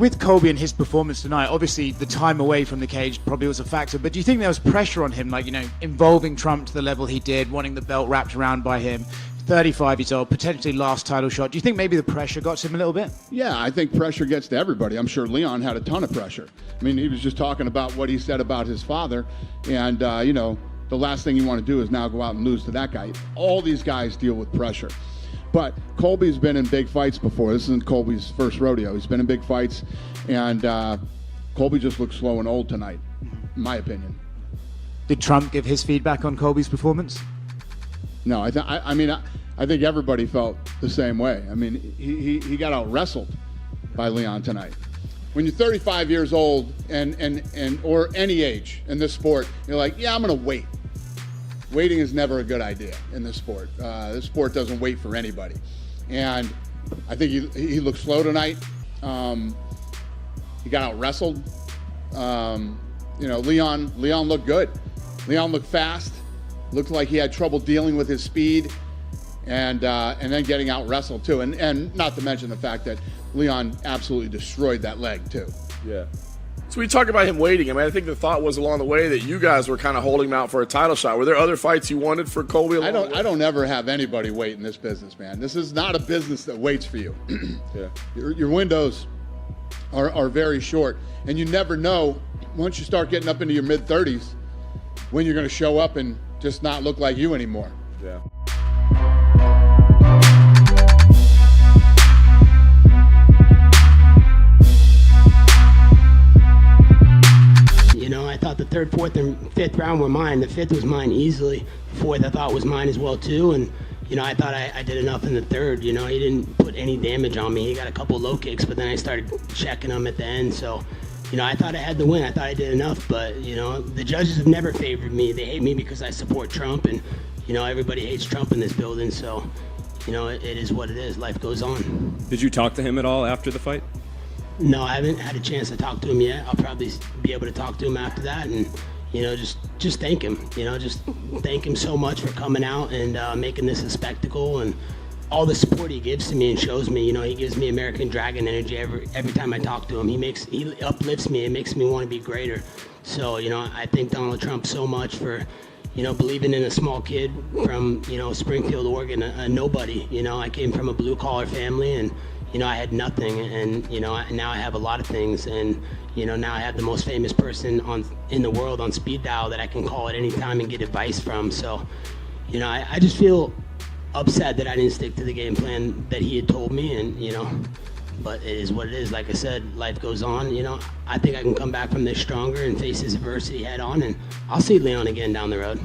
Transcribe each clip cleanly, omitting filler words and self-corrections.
With Colby and his performance tonight, obviously the time away from the cage probably was a factor, but do you think there was pressure on him, like, involving Trump to the level he did, wanting the belt wrapped around by him, 35 years old, potentially last title shot? Do you think maybe the pressure got to him a little bit? Yeah, I think pressure gets to everybody. I'm sure Leon had a ton of pressure. I mean, he was just talking about what he said about his father, and, the last thing you want to do is now go out and lose to that guy. All these guys deal with pressure. But Colby's been in big fights before. This isn't Colby's first rodeo. He's been in big fights, and Colby just looks slow and old tonight, in my opinion. Did Trump give his feedback on Colby's performance? No, I think everybody felt the same way. I mean, he got out-wrestled by Leon tonight. When you're 35 years old and or any age in this sport, you're like, yeah, I'm going to wait. Waiting is never a good idea in this sport. This sport doesn't wait for anybody. And I think he looked slow tonight. He got out-wrestled. Leon looked good. Leon looked fast. Looked like he had trouble dealing with his speed. And then getting out-wrestled, too. And not to mention the fact that Leon absolutely destroyed that leg, too. Yeah. So we talk about him waiting. I think the thought was along the way that you guys were kind of holding him out for a title shot. Were there other fights you wanted for Colby? I don't ever have anybody wait in this business, man. This is not a business that waits for you. Yeah. Your windows are very short, and you never know once you start getting up into your mid-30s when you're going to show up and just not look like you anymore. Yeah. I thought the third, fourth, and fifth round were mine. The fifth was mine easily. Fourth, I thought was mine as well, too. And, I thought I did enough in the third. He didn't put any damage on me. He got a couple low kicks, but then I started checking him at the end. So, I thought I had the win. I thought I did enough. But, the judges have never favored me. They hate me because I support Trump. And, everybody hates Trump in this building. So, it is what it is. Life goes on. Did you talk to him at all after the fight? No, I haven't had a chance to talk to him yet. I'll probably be able to talk to him after that and, just thank him. Just thank him so much for coming out and making this a spectacle and all the support he gives to me and shows me. He gives me American Dragon energy every time I talk to him. He uplifts me and makes me want to be greater. So, I thank Donald Trump so much for, believing in a small kid from, Springfield, Oregon, a nobody. I came from a blue-collar family and, I had nothing, and now I have a lot of things, and now I have the most famous person in the world on speed dial that I can call at any time and get advice from. So, I just feel upset that I didn't stick to the game plan that he had told me, and but it is what it is. Like I said, life goes on. I think I can come back from this stronger and face this adversity head on, and I'll see Leon again down the road.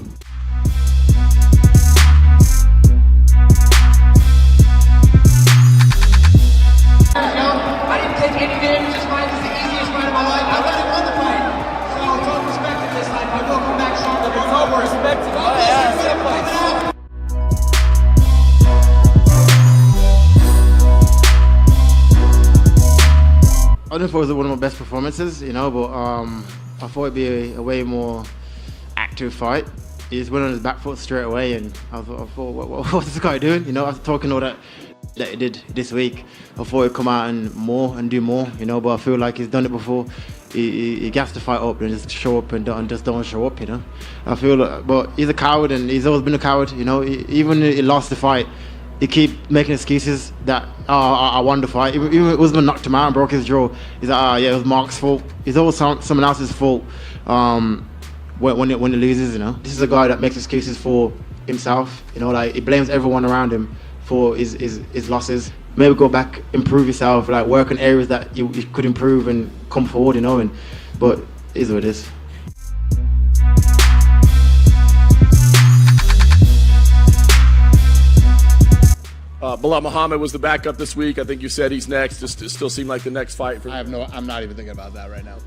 I didn't take any damage. This fight is the easiest fight of my life. I already won the fight. So don't respect it this time. I will come back stronger. There's no respect it. I don't know if it was one of my best performances, but I thought it'd be a way more active fight. He just went on his back foot straight away, and I thought what's this guy doing? After talking all that he did this week, I thought he'd come out and do more, but I feel like he's done it before. He gassed the fight up and just show up and just don't show up, I feel like, but he's a coward and he's always been a coward, even he lost the fight, he keep making excuses that, I won the fight. Even Usman knocked him out and broke his jaw. He's like, yeah, it was Mark's fault. It's always someone else's fault when he loses, This is a guy that makes excuses for himself, he blames everyone around him for his losses. Maybe go back, improve yourself, work on areas that you could improve and come forward, but it is what it is. Belal Muhammad was the backup this week. I think you said he's next. It still seemed like the next fight. I'm not even thinking about that right now.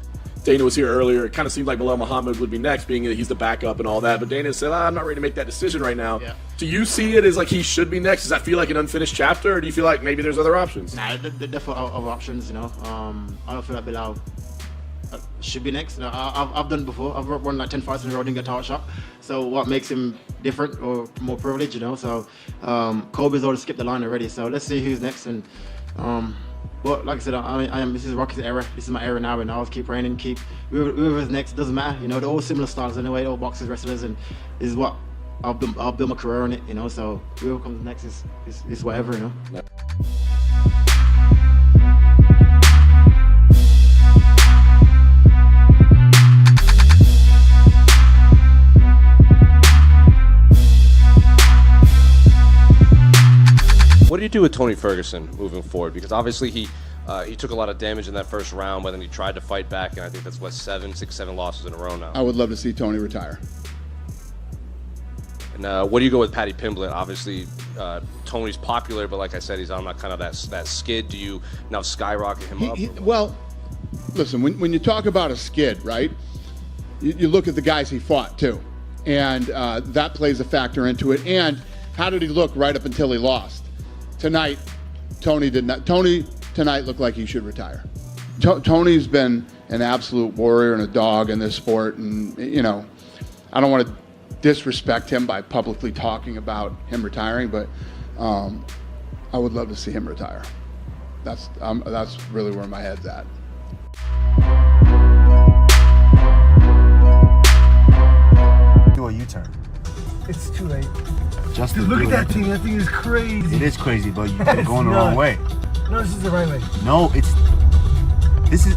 Dana was here earlier. It kind of seemed like Belal Muhammad would be next, being that he's the backup and all that. But Dana said, I'm not ready to make that decision right now. Yeah. Do you see it as like he should be next? Does that feel like an unfinished chapter, or do you feel like maybe there's other options? Nah, there definitely other options, I don't feel like Belal should be next. I've done it before. I've run like 10 fights in a row, didn't get a title shot. So what makes him different or more privileged, So Colby's already skipped the line already. So let's see who's next, and But like I said, I am. This is Rocky's era. This is my era now, and I'll keep training, keep whoever's next. Doesn't matter, you know. They're all similar styles anyway. All boxers, wrestlers, and this is what I'll build my career on it, you know. So whoever comes next is whatever, you know. What do you do with Tony Ferguson moving forward? Because obviously he took a lot of damage in that first round, but then he tried to fight back, and I think that's what 6-7 losses in a row now. I would love to see Tony retire. And what do you go with Paddy Pimblett? Obviously, Tony's popular, but like I said, he's on that kind of that skid. Do you now skyrocket him up? Well, listen, when you talk about a skid, right? You look at the guys he fought too, and that plays a factor into it. And how did he look right up until he lost? Tonight, Tony did not. Tony tonight looked like he should retire. Tony's been an absolute warrior and a dog in this sport, and you know, I don't want to disrespect him by publicly talking about him retiring, but I would love to see him retire. That's really where my head's at. Do a U-turn. It's too late. Just Dude, look at that thing. That thing is crazy. It is crazy, but you're going the wrong way. No, this is the right way. No,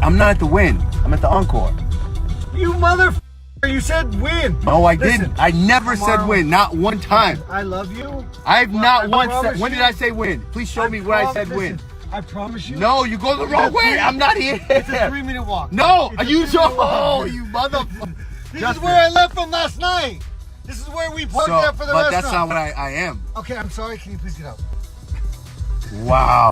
I'm not at the win. I'm at the encore. You motherfucker. You said win. No, I didn't. I never said win. Not one time. I love you. I've not once said. When did I say win? Please show me where I said win. I promise you. No, you go the wrong way. I'm not here. It's a 3-minute walk. No, you motherfucker. This is where I left from last night. This is where we parked there for the restaurant. But that's not what I am. Okay, I'm sorry. Can you please get out? Wow.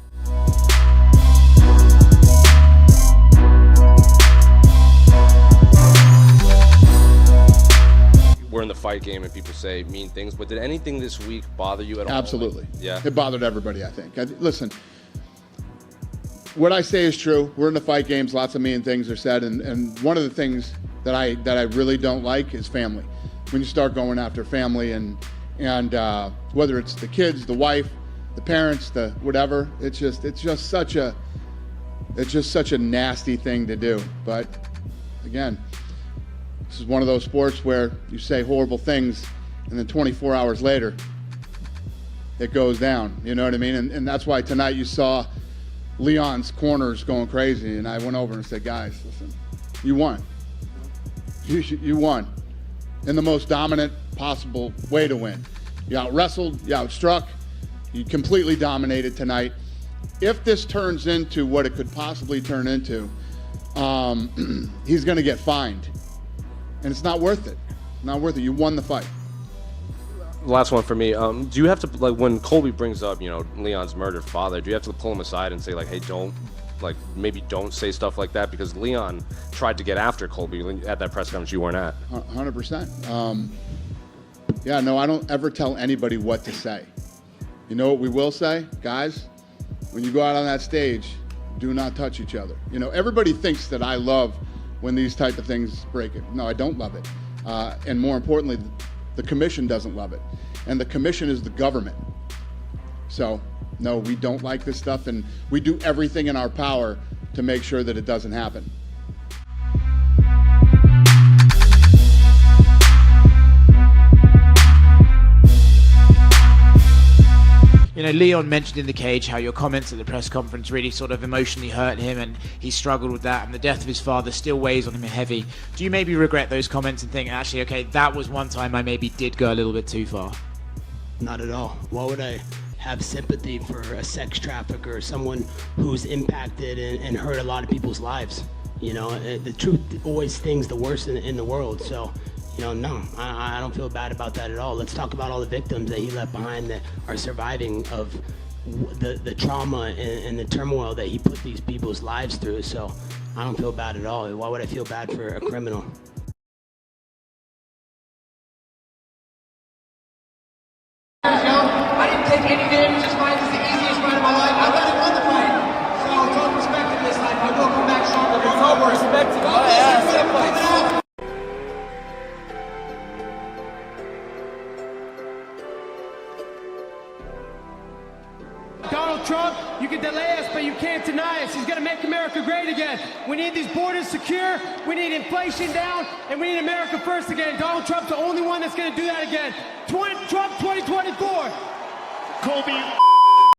We're in the fight game and people say mean things, but did anything this week bother you at all? Absolutely. Yeah. It bothered everybody, I think. Listen, what I say is true. We're in the fight games. Lots of mean things are said, and one of the things that I really don't like is family. When you start going after family and whether it's the kids, the wife, the parents, the whatever, it's just such a nasty thing to do. But again, this is one of those sports where you say horrible things and then 24 hours later it goes down. You know what I mean? And that's why tonight you saw Leon's corners going crazy, and I went over and said, guys, listen, you won. You won in the most dominant possible way to win. You out-wrestled, you out-struck, you completely dominated tonight. If this turns into what it could possibly turn into, he's going to get fined. And it's not worth it. Not worth it. You won the fight. Last one for me. Do you have to, like, when Colby brings up, you know, Leon's murdered father, do you have to pull him aside and say, like, hey, maybe don't say stuff like that? Because Leon tried to get after Colby at that press conference you weren't at. 100%. Yeah, no, I don't ever tell anybody what to say. You know what we will say? Guys, when you go out on that stage, do not touch each other. You know, everybody thinks that I love when these type of things break it. No, I don't love it. And more importantly, the commission doesn't love it. And the commission is the government. So, no, we don't like this stuff, and we do everything in our power to make sure that it doesn't happen. You know, Leon mentioned in the cage how your comments at the press conference really sort of emotionally hurt him, and he struggled with that, and the death of his father still weighs on him heavy. Do you maybe regret those comments and think, actually, okay, that was one time I maybe did go a little bit too far? Not at all. Why would I have sympathy for a sex trafficker, someone who's impacted and hurt a lot of people's lives? You know, the truth always stings the worst in the world. So, you know, no, I don't feel bad about that at all. Let's talk about all the victims that he left behind that are surviving of the trauma and the turmoil that he put these people's lives through. So I don't feel bad at all. Why would I feel bad for a criminal? I didn't take any damage. This fight is the easiest fight of my life. I really won the fight. So talk perspective this time. I will come back stronger. It's over. Respect. Down Donald Trump. You can delay us, but you can't deny us. He's going to make America great again. We need these borders secure. We need inflation down, and we need America first again. Donald Trump's the only one that's going to do that again. Trump 2024. Colby